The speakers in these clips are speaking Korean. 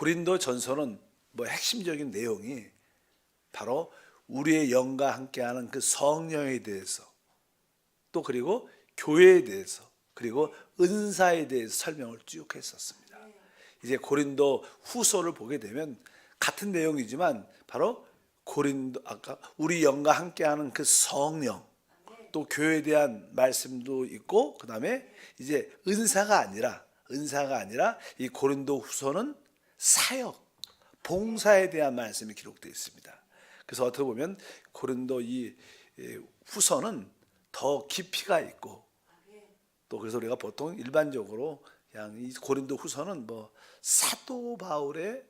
고린도 전서는 핵심적인 내용이 바로 우리의 영과 함께하는 그 성령에 대해서, 또 그리고 교회에 대해서, 그리고 은사에 대해서 설명을 쭉 했었습니다. 이제 고린도 후서를 보게 되면 같은 내용이지만 바로 고린도, 아까 우리 영과 함께하는 그 성령, 또 교회에 대한 말씀도 있고, 그 다음에 이제 은사가 아니라 이 고린도 후서는 사역, 봉사에 대한 말씀이 기록되어 있습니다. 그래서 어떻게 보면 고린도 이 후서는 더 깊이가 있고, 또 그래서 우리가 보통 일반적으로 그냥 이 고린도 후서는 사도 바울의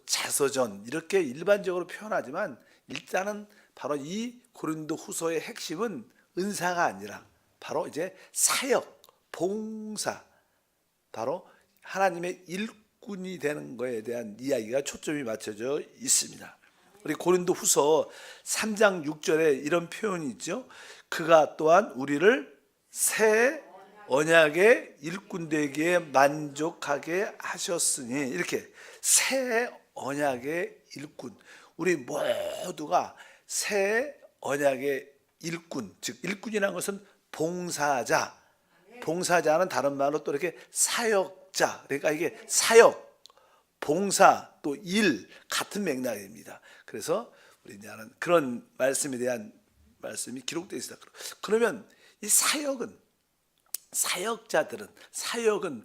자서전 이렇게 일반적으로 표현하지만, 일단은 바로 이 고린도 후서의 핵심은 은사가 아니라 바로 이제 사역, 봉사, 바로 하나님의 일꾼이 되는 것에 대한 이야기가 초점이 맞춰져 있습니다. 우리 고린도 후서 3장 6절에 이런 표현이 있죠. 그가 또한 우리를 새 언약의 일꾼 되기에 만족하게 하셨으니, 이렇게 새 언약의 일꾼, 우리 모두가 새 언약의 일꾼, 즉 일꾼이라는 것은 봉사자, 봉사자는 다른 말로 또 이렇게 사역자, 그러니까 이게 사역, 봉사, 또 일 같은 맥락입니다. 그래서 우리는 그런 말씀에 대한 말씀이 기록되어 있습니다. 그러면 이 사역은,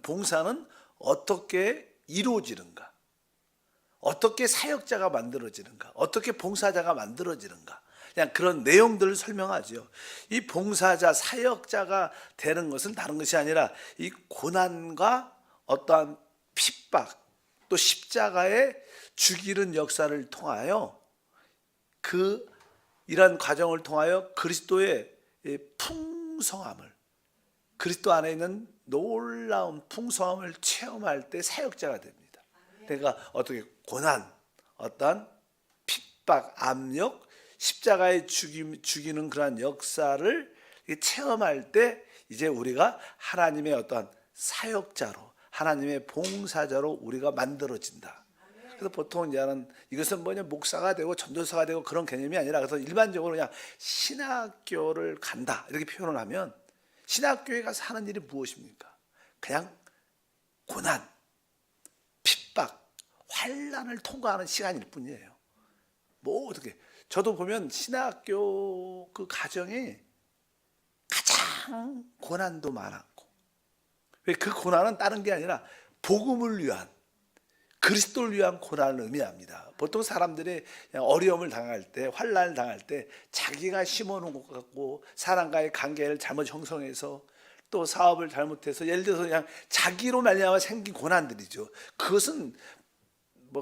봉사는 어떻게 이루어지는가? 어떻게 사역자가 만들어지는가? 어떻게 봉사자가 만들어지는가? 그냥 그런 내용들을 설명하죠. 이 봉사자, 사역자가 되는 것은 다른 것이 아니라 이 고난과 어떠한 핍박, 또 십자가의 죽이는 역사를 통하여, 이런 과정을 통하여 그리스도의 풍성함을, 그리스도 안에 있는 놀라운 풍성함을 체험할 때 사역자가 됩니다. 그러니까 어떻게 고난, 어떤 핍박, 압력, 십자가에 죽이는 그러한 역사를 체험할 때 이제 우리가 하나님의 어떤 사역자로, 하나님의 봉사자로 우리가 만들어진다. 그래서 보통 이것은 목사가 되고 전도사가 되고 그런 개념이 아니라, 그래서 일반적으로 그냥 신학교를 간다 이렇게 표현을 하면, 신학교에 가서 하는 일이 무엇입니까? 그냥 고난, 핍박, 환난을 통과하는 시간일 뿐이에요. 어떻게 저도 보면 신학교 그 과정이 가장 고난도 많았고, 왜 그 고난은 다른 게 아니라 복음을 위한, 그리스도를 위한 고난을 의미합니다. 보통 사람들이 어려움을 당할 때, 환난을 당할 때 자기가 심어놓은 것 같고, 사람과의 관계를 잘못 형성해서, 또 사업을 잘못해서, 예를 들어서 그냥 자기로 말미암아 생긴 고난들이죠. 그것은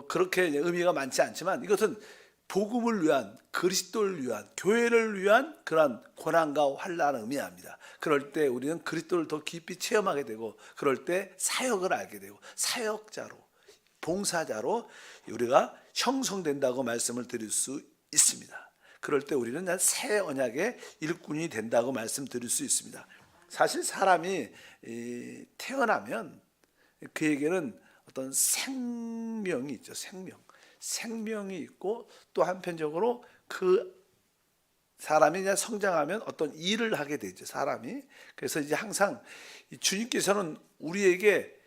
그렇게 의미가 많지 않지만, 이것은 복음을 위한, 그리스도를 위한, 교회를 위한 그런 고난과 환난을 의미합니다. 그럴 때 우리는 그리스도를 더 깊이 체험하게 되고, 그럴 때 사역을 알게 되고, 사역자로, 봉사자로 우리가 형성된다고 말씀을 드릴 수 있습니다. 그럴 때 우리는 새 언약의 일꾼이 된다고 말씀드릴 수 있습니다. 사실 사람이 태어나면 그에게는 어떤 생명이 있죠. 생명이 있고, 또 한편적으로 그 사람이 이제 성장하면 어떤 일을 하게 되죠, 사람이. 그래서 이제 항상 주님께서는 우리에게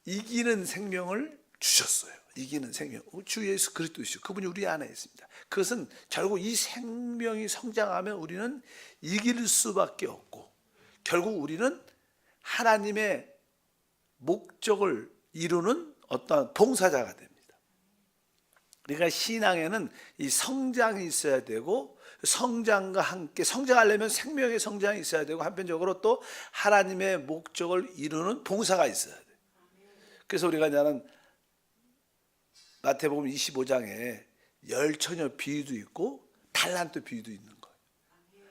이기는 생명을 주셨어요. 이기는 생명, 주 예수 그리스도이시죠. 그분이 우리 안에 있습니다. 그것은 결국 이 생명이 성장하면 우리는 이길 수밖에 없고, 결국 우리는 하나님의 목적을 이루는 어떤 봉사자가 됩니다. 그러니까 신앙에는 이 성장이 있어야 되고, 성장과 함께, 성장하려면 생명의 성장이 있어야 되고, 한편적으로 또 하나님의 목적을 이루는 봉사가 있어야 돼요. 그래서 우리가 이제는 마태복음 25장에 열처녀 비유도 있고 달란트 비유도 있는 거예요.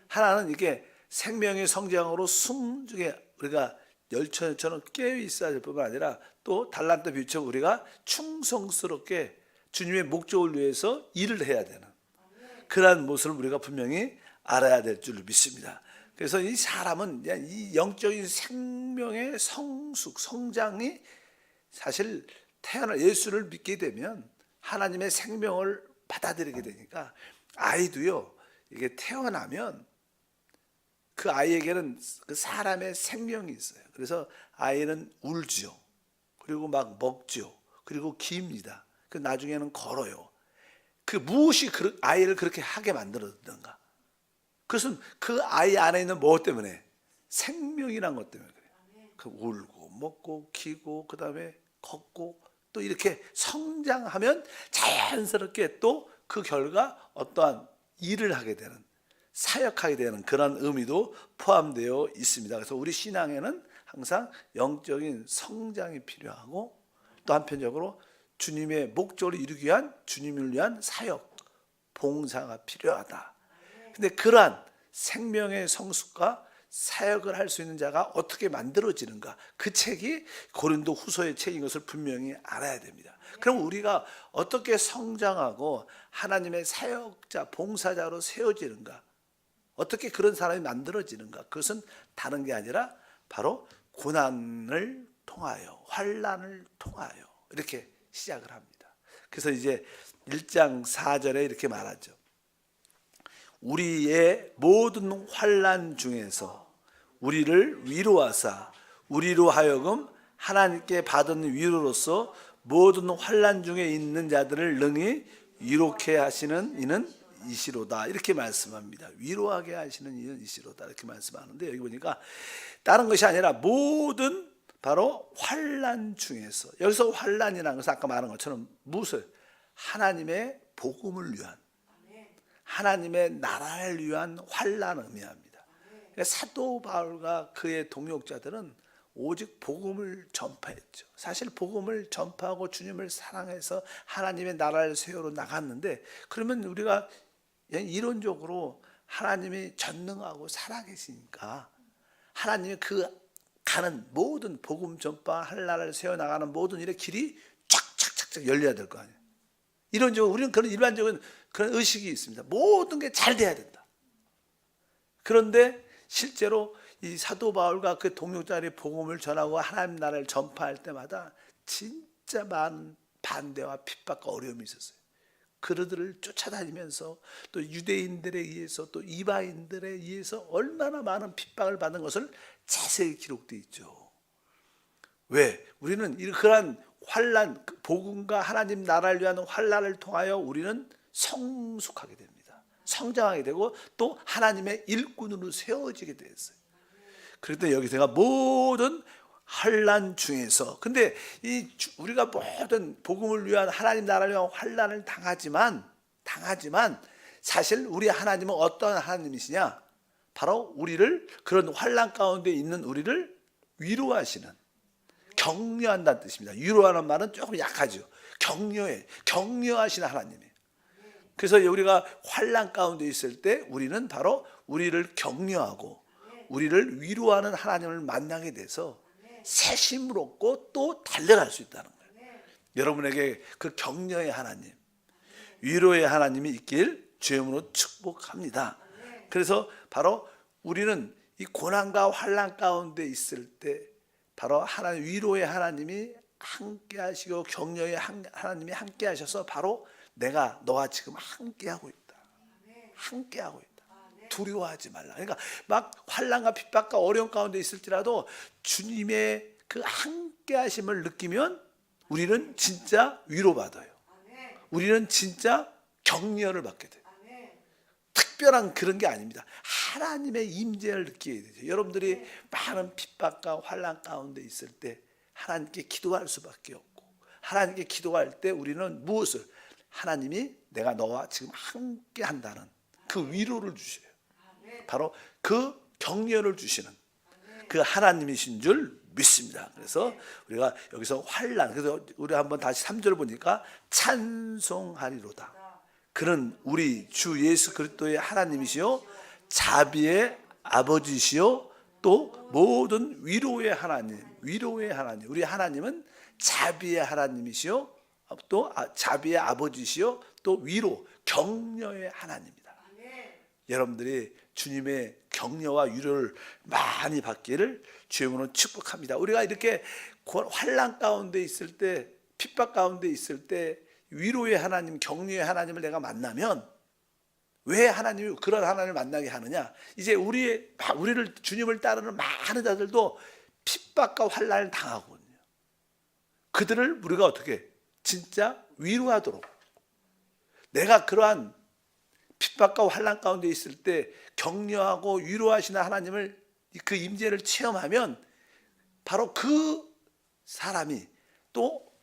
하나는 이게 생명의 성장으로 숨중에 우리가 열처녀처럼 깨어 있어야 될 뿐만 아니라, 또 달란트 비유처럼 우리가 충성스럽게 주님의 목적을 위해서 일을 해야 되는 그러한 모습을 우리가 분명히 알아야 될 줄 믿습니다. 그래서 이 사람은 이 영적인 생명의 성숙, 성장이 사실 예수를 믿게 되면 하나님의 생명을 받아들이게 되니까 아이도요, 이게 태어나면 그 아이에게는 그 사람의 생명이 있어요. 그래서 아이는 울지요. 그리고 막 먹지요. 그리고 깁니다. 그 나중에는 걸어요. 그 무엇이 아이를 그렇게 하게 만들었던가? 그것은 그 아이 안에 있는 무엇 때문에? 생명이란 것 때문에 그래요. 그 울고 먹고 기고 그다음에 걷고 또 이렇게 성장하면 자연스럽게 또 그 결과 어떠한 일을 하게 되는, 사역하게 되는 그런 의미도 포함되어 있습니다. 그래서 우리 신앙에는 항상 영적인 성장이 필요하고 또 한편적으로 주님의 목적을 이루기 위한, 주님을 위한 사역, 봉사가 필요하다. 근데 그러한 생명의 성숙과 사역을 할 수 있는 자가 어떻게 만들어지는가? 그 책이 고린도 후서의 책인 것을 분명히 알아야 됩니다. 그럼 우리가 어떻게 성장하고 하나님의 사역자, 봉사자로 세워지는가? 어떻게 그런 사람이 만들어지는가? 그것은 다른 게 아니라 바로 고난을 통하여, 환난을 통하여 이렇게 시작을 합니다. 그래서 이제 1장 4절에 이렇게 말하죠. 우리의 모든 환난 중에서 우리를 위로하사 우리로 하여금 하나님께 받은 위로로서 모든 환난 중에 있는 자들을 능히 위로케 하시는 이는 이시로다. 이렇게 말씀합니다. 위로하게 하시는 이는 이시로다. 이렇게 말씀하는데 여기 보니까 다른 것이 아니라 모든 바로 환난 중에서, 여기서 환난이라는 것은 아까 말한 것처럼 무엇을? 하나님의 복음을 위한, 하나님의 나라를 위한 환난을 의미합니다. 그러니까 사도 바울과 그의 동역자들은 오직 복음을 전파했죠. 사실 복음을 전파하고 주님을 사랑해서 하나님의 나라를 세우러 나갔는데, 그러면 우리가 이론적으로 하나님이 전능하고 살아계시니까 하나님이 그 가는 모든 복음 전파할 나라를 세워나가는 모든 일의 길이 쫙쫙쫙쫙 열려야 될 거 아니에요. 이론적으로 우리는 그런 일반적인 그런 의식이 있습니다. 모든 게 잘 돼야 된다. 그런데 실제로 이 사도 바울과 그 동역자들이 복음을 전하고 하나님 나라를 전파할 때마다 진짜 많은 반대와 핍박과 어려움이 있었어요. 그들을 쫓아다니면서 또 유대인들에 의해서 또 이방인들에 의해서 얼마나 많은 핍박을 받은 것을 자세히 기록되어 있죠. 왜? 우리는 그러한 환난, 복음과 하나님 나라를 위한 환난을 통하여 우리는 성숙하게 됩니다. 성장하게 되고 또 하나님의 일꾼으로 세워지게 되었어요. 그런데 여기서 내가 모든 환난 중에서, 근데 우리가 모든 복음을 위한 하나님 나라를 위한 환난을 당하지만 사실 우리 하나님은 어떤 하나님이시냐? 바로 우리를, 그런 환난 가운데 있는 우리를 위로하시는, 격려한다는 뜻입니다. 위로하는 말은 조금 약하죠. 격려하시는 하나님이에요. 그래서 우리가 환난 가운데 있을 때 우리는 바로 우리를 격려하고 우리를 위로하는 하나님을 만나게 돼서 새심을 얻고 또 달려갈 수 있다는 거예요. 여러분에게 그 격려의 하나님, 위로의 하나님이 있길 주님으로 축복합니다. 그래서 바로 우리는 이 고난과 환난 가운데 있을 때 바로 하나님, 위로의 하나님이 함께 하시고 격려의 하나님이 함께 하셔서 바로 내가 너와 지금 함께하고 있다. 함께하고 있다. 두려워하지 말라. 그러니까 막 환난과 핍박과 어려움 가운데 있을지라도 주님의 그 함께 하심을 느끼면 우리는 진짜 위로받아요. 우리는 진짜 격려를 받게 돼요. 특별한 그런 게 아닙니다. 하나님의 임재를 느끼게 되죠. 여러분들이 많은 핍박과 환난 가운데 있을 때 하나님께 기도할 수밖에 없고, 하나님께 기도할 때 우리는 무엇을? 하나님이 내가 너와 지금 함께 한다는 그 위로를 주셔요. 바로 그 격려를 주시는 그 하나님이신 줄 믿습니다. 그래서 우리가 여기서 환난, 그래서 우리 한번 다시 3절 보니까 찬송하리로다. 그는 우리 주 예수 그리스도의 하나님이시요 자비의 아버지시요 또 모든 위로의 하나님. 우리 하나님은 자비의 하나님이시요 또 자비의 아버지시요 또 위로, 격려의 하나님입니다. 여러분들이 주님의 격려와 위로를 많이 받기를 주님으로 축복합니다. 우리가 이렇게 환난 가운데 있을 때, 핍박 가운데 있을 때 위로의 하나님, 격려의 하나님을 내가 만나면 왜 하나님이 그런 하나님을 만나게 하느냐? 이제 우리를 주님을 따르는 많은 자들도 핍박과 환난을 당하거든요. 그들을 우리가 어떻게 진짜 위로하도록, 내가 그러한 핍박과 환난 가운데 있을 때 격려하고 위로하시는 하나님을, 그 임재를 체험하면 바로 그 사람이 또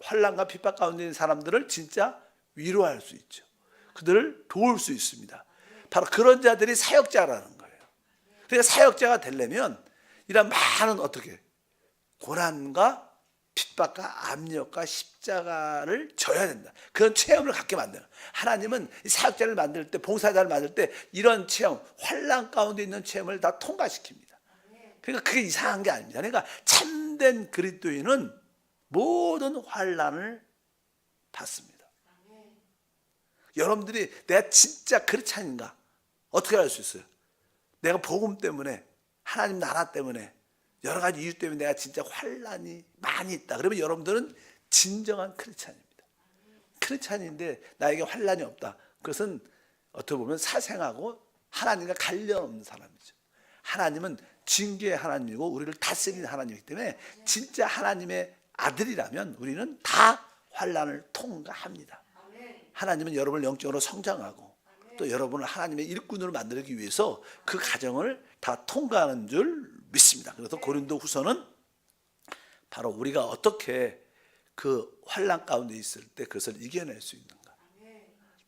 환난과 핍박 가운데 있는 사람들을 진짜 위로할 수 있죠. 그들을 도울 수 있습니다. 바로 그런 자들이 사역자라는 거예요. 그러니까 사역자가 되려면 이런 많은 어떻게 고난과 핍박과 압력과 십자가를 져야 된다. 그런 체험을 갖게 만드는, 하나님은 사역자를 만들 때, 봉사자를 만들 때 이런 체험, 환난 가운데 있는 체험을 다 통과시킵니다. 그러니까 그게 이상한 게 아닙니다. 그러니까 참된 그리스도인은 모든 환난을 받습니다. 여러분들이 내가 진짜 크리스찬인가 어떻게 알 수 있어요? 내가 복음 때문에, 하나님 나라 때문에, 여러 가지 이유 때문에 내가 진짜 환난이 많이 있다. 그러면 여러분들은 진정한 크리스찬입니다. 크리스찬인데 나에게 환난이 없다. 그것은 어떻게 보면 사생하고 하나님과 관련 없는 사람이죠. 하나님은 징계의 하나님이고 우리를 다스리는 하나님이기 때문에 진짜 하나님의 아들이라면 우리는 다 환난을 통과합니다. 하나님은 여러분을 영적으로 성장하고 또 여러분을 하나님의 일꾼으로 만들기 위해서 그 과정을 다 통과하는 줄 믿습니다. 그래서 고린도 후서는 바로 우리가 어떻게 그 환난 가운데 있을 때 그것을 이겨낼 수 있는가,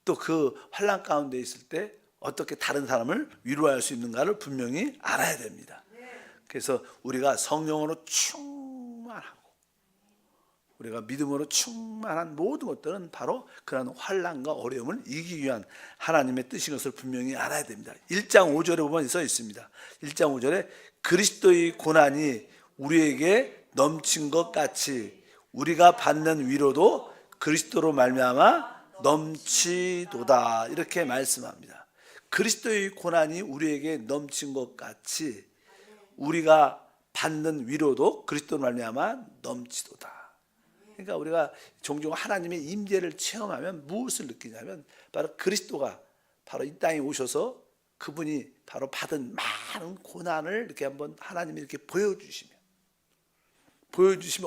또 그 환난 가운데 있을 때 어떻게 다른 사람을 위로할 수 있는가를 분명히 알아야 됩니다. 그래서 우리가 성령으로 충만하고 우리가 믿음으로 충만한 모든 것들은 바로 그런 환난과 어려움을 이기기 위한 하나님의 뜻인 것을 분명히 알아야 됩니다. 1장 5절에 보면 써 있습니다. 1장 5절에 그리스도의 고난이 우리에게 넘친 것 같이 우리가 받는 위로도 그리스도로 말미암아 넘치도다, 이렇게 말씀합니다. 그리스도의 고난이 우리에게 넘친 것 같이 우리가 받는 위로도 그리스도로 말미암아 넘치도다. 그러니까 우리가 종종 하나님의 임재를 체험하면 무엇을 느끼냐면 바로 그리스도가 바로 이 땅에 오셔서 그분이 바로 받은 많은 고난을 이렇게 한번 하나님이 이렇게 보여주시면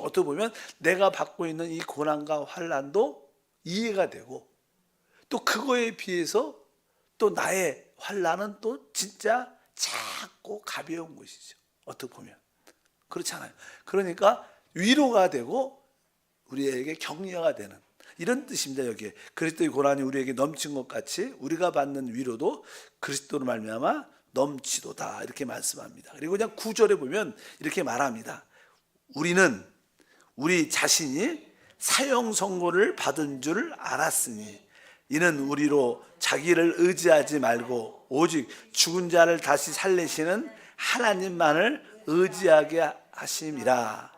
어떻게 보면 내가 받고 있는 이 고난과 환난도 이해가 되고 또 그거에 비해서 또 나의 환난은 또 진짜 작고 가벼운 것이죠. 어떻게 보면 그렇잖아요. 그러니까 위로가 되고 우리에게 격려가 되는 이런 뜻입니다. 여기에 그리스도의 고난이 우리에게 넘친 것 같이 우리가 받는 위로도 그리스도로 말미암아 넘치도다, 이렇게 말씀합니다. 그리고 그냥 9절에 보면 이렇게 말합니다. 우리는 우리 자신이 사형 선고를 받은 줄 알았으니 이는 우리로 자기를 의지하지 말고 오직 죽은 자를 다시 살리시는 하나님만을 의지하게 하심이라.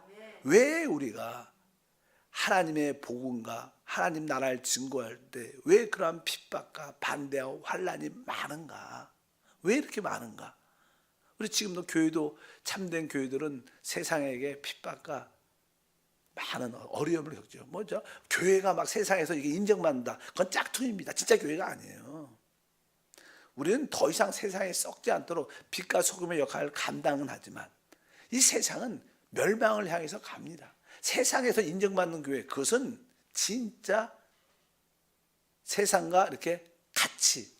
왜 우리가 하나님의 복음과 하나님 나라를 증거할 때 왜 그러한 핍박과 반대와 환난이 많은가? 왜 이렇게 많은가? 우리 지금도 교회도, 참된 교회들은 세상에게 핍박과 많은 어려움을 겪죠. 뭐죠? 교회가 막 세상에서 이게 인정받는다, 그건 짝퉁입니다. 진짜 교회가 아니에요. 우리는 더 이상 세상에 썩지 않도록 빛과 소금의 역할을 감당은 하지만 이 세상은 멸망을 향해서 갑니다. 세상에서 인정받는 교회, 그것은 진짜 세상과 이렇게 같이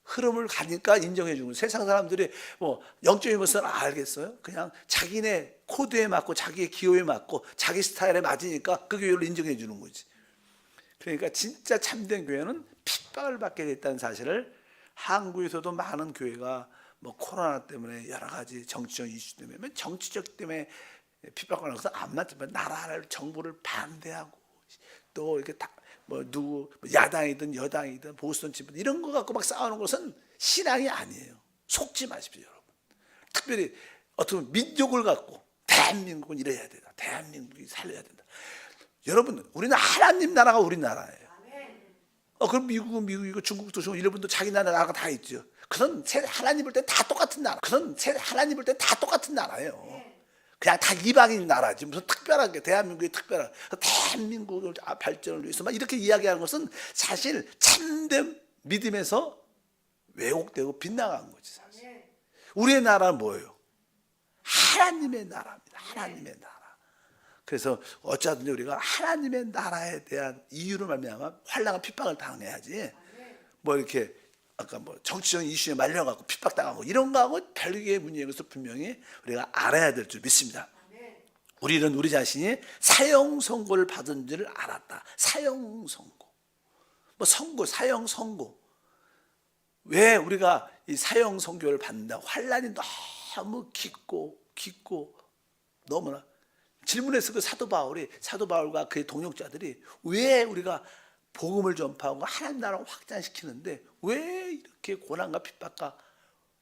흐름을 가니까 인정해 주는 거예요. 세상 사람들이 뭐 영적인 것은 알겠어요? 그냥 자기네 코드에 맞고 자기의 기호에 맞고 자기 스타일에 맞으니까 그 교회를 인정해 주는 거지. 그러니까 진짜 참된 교회는 핍박을 받게 됐다는 사실을, 한국에서도 많은 교회가 뭐 코로나 때문에 여러 가지 정치적 이슈 때문에, 정치적 때문에 핍박을 하면서 안 맞지만 나라를, 정부를 반대하고 또 이렇게 다 뭐 누구 야당이든 여당이든 보수든 진보든 이런 거 갖고 막 싸우는 것은 신앙이 아니에요. 속지 마십시오, 여러분. 특별히 어떻게 보면 민족을 갖고 대한민국은 이래야 된다, 대한민국이 살려야 된다. 여러분, 우리는 하나님 나라가 우리 나라예요. 그럼 미국은 미국이고 중국도 중국, 일본도 자기 나라가 다 있죠. 그건 하나님 볼 때 다 똑같은 나라. 그건 하나님 볼 때 다 똑같은 나라예요. 그냥 다 이방인 나라지. 무슨 특별하게 대한민국이 특별한 대한민국을 발전을 위해서 막 이렇게 이야기하는 것은 사실 참된 믿음에서 왜곡되고 빗나간 거지. 사실 우리의 나라는 뭐예요? 하나님의 나라입니다. 하나님의 나라. 그래서 어쩌든지 우리가 하나님의 나라에 대한 이유로 말미암아 환난과 핍박을 당해야지. 뭐 이렇게 아까 뭐 정치적인 이슈에 말려갖고 핍박당하고 이런 거하고 별개의 문제인 것을 분명히 우리가 알아야 될 줄 믿습니다. 우리는 우리 자신이 사형 선고를 받은 줄을 알았다. 사형 선고, 뭐 선고, 사형 선고. 왜 우리가 이 사형 선고를 받는다? 환난이 너무 깊고 너무나 질문했을 그 사도 바울과 그의 동역자들이 왜 우리가 복음을 전파하고 하나님 나라를 확장시키는데 왜 이렇게 고난과 핍박과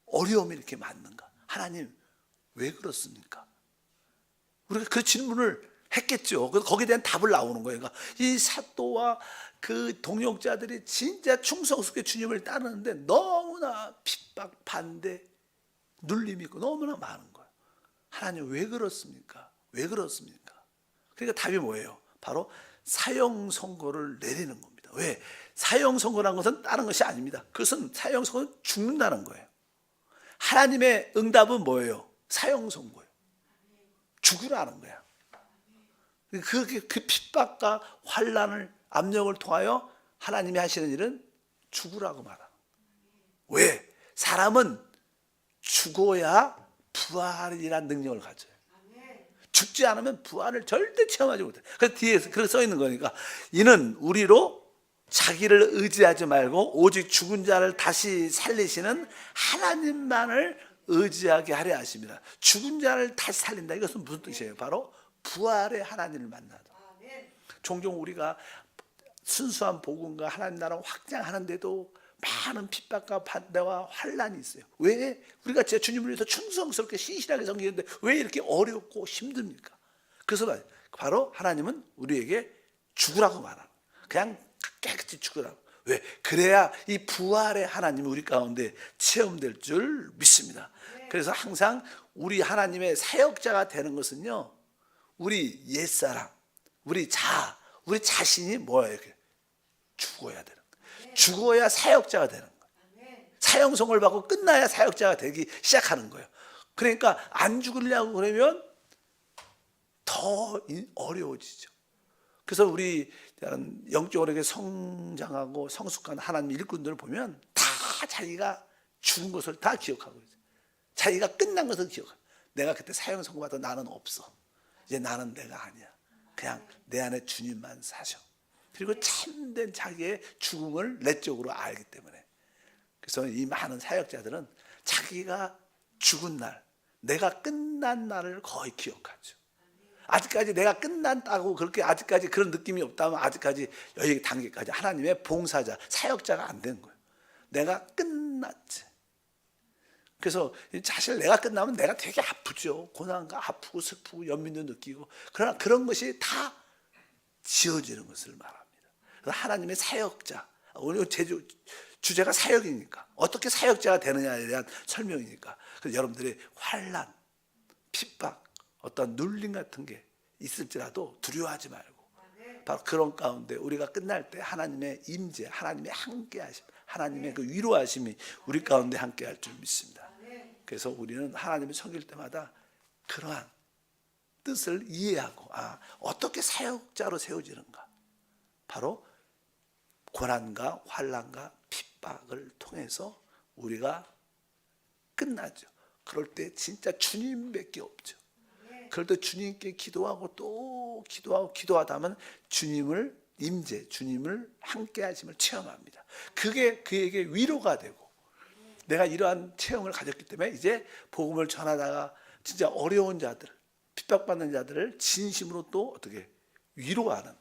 어려움이 이렇게 많는가? 하나님 왜 그렇습니까? 우리가 그 질문을 했겠죠. 그래서 거기에 대한 답을 나오는 거예요. 그러니까 이 사도와 그 동역자들이 진짜 충성스럽게 주님을 따르는데 너무나 핍박, 반대, 눌림이 있고 너무나 많은 거예요. 하나님 왜 그렇습니까? 왜 그렇습니까? 그러니까 답이 뭐예요? 바로 사형 선고를 내리는 겁니다. 왜? 사형 선고라는 것은 다른 것이 아닙니다. 그것은 사형 선고는 죽는다는 거예요. 하나님의 응답은 뭐예요? 사형 선고예요. 죽으라는 거야. 그 핍박과 환난을 압력을 통하여 하나님이 하시는 일은 죽으라고 말하는 거예요. 왜? 사람은 죽어야 부활이라는 능력을 가져요. 죽지 않으면 부활을 절대 체험하지 못해. 그래서 뒤에서 그렇게 써 있는 거니까 이는 우리로 자기를 의지하지 말고 오직 죽은 자를 다시 살리시는 하나님만을 의지하게 하려 하십니다. 죽은 자를 다시 살린다. 이것은 무슨 뜻이에요? 바로 부활의 하나님을 만나다. 종종 우리가 순수한 복음과 하나님 나라 확장하는데도 많은 핍박과 반대와 환난이 있어요. 왜? 우리가 제 주님을 위해서 충성스럽게 신실하게 섬기는데 왜 이렇게 어렵고 힘듭니까? 그래서 바로 하나님은 우리에게 죽으라고 말하는, 그냥 깨끗이 죽으라고. 왜? 그래야 이 부활의 하나님이 우리 가운데 체험될 줄 믿습니다. 그래서 항상 우리 하나님의 사역자가 되는 것은요, 우리 옛사람, 우리 자신이 뭐예요? 죽어야 되는 거예요. 죽어야 사역자가 되는 거예요. 사형선고를 받고 끝나야 사역자가 되기 시작하는 거예요. 그러니까 안 죽으려고 그러면 더 어려워지죠. 그래서 우리 영적으로 이렇게 성장하고 성숙한 하나님 일꾼들을 보면 다 자기가 죽은 것을 다 기억하고 있어요. 자기가 끝난 것을 기억해요. 내가 그때 사형 선고받아 나는 없어. 이제 나는 내가 아니야. 그냥 내 안에 주님만 사셔. 그리고 참된 자기의 죽음을 내적으로 알기 때문에. 그래서 이 많은 사역자들은 자기가 죽은 날, 내가 끝난 날을 거의 기억하죠. 아직까지 내가 끝났다고 그렇게 아직까지 그런 느낌이 없다면 아직까지 여기 단계까지 하나님의 봉사자, 사역자가 안 된 거예요. 내가 끝났지. 그래서 사실 내가 끝나면 내가 되게 아프죠. 고난과 아프고 슬프고 연민도 느끼고. 그러나 그런 것이 다 지워지는 것을 말합니다. 그래서 하나님의 사역자, 오늘 주제가 사역이니까 어떻게 사역자가 되느냐에 대한 설명이니까. 그래서 여러분들이 환난, 핍박, 어떤 눌림 같은 게 있을지라도 두려워하지 말고 바로 그런 가운데 우리가 끝날 때 하나님의 임재, 하나님의 함께하심, 하나님의 그 위로하심이 우리 가운데 함께할 줄 믿습니다. 그래서 우리는 하나님을 섬길 때마다 그러한 뜻을 이해하고 어떻게 사역자로 세워지는가. 바로 고난과 환난과 핍박을 통해서 우리가 끝나죠. 그럴 때 진짜 주님밖에 없죠. 그럴 때 주님께 기도하고 또 기도하다 하면 주님을 임재, 주님을 함께 하심을 체험합니다. 그게 그에게 위로가 되고 내가 이러한 체험을 가졌기 때문에 이제 복음을 전하다가 진짜 어려운 자들, 핍박받는 자들을 진심으로 또 어떻게 위로하는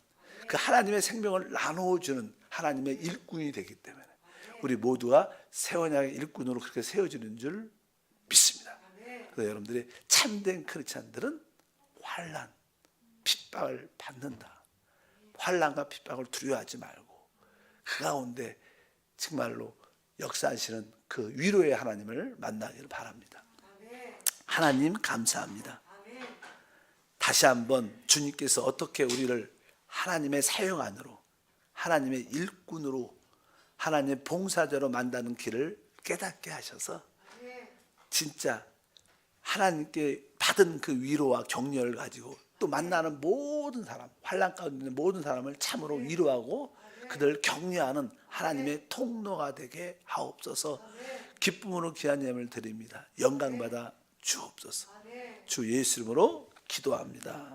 그 하나님의 생명을 나눠주는 하나님의 일꾼이 되기 때문에 우리 모두가 새 언약의 일꾼으로 그렇게 세워지는 줄 믿습니다. 그래서 여러분들이 참된 크리스찬들은 환난, 핍박을 받는다. 환난과 핍박을 두려워하지 말고 그 가운데 정말로 역사하시는 그 위로의 하나님을 만나기를 바랍니다. 하나님 감사합니다. 다시 한번 주님께서 어떻게 우리를 하나님의 사용 안으로, 하나님의 일꾼으로, 하나님의 봉사자로 만드는 길을 깨닫게 하셔서 진짜 하나님께 받은 그 위로와 격려를 가지고 또 만나는 모든 사람, 환난 가운데 있는 모든 사람을 참으로 위로하고 그들을 격려하는 하나님의 통로가 되게 하옵소서. 기쁨으로 귀한 예물을 드립니다. 영광받아 주옵소서. 주 예수 이름으로 기도합니다.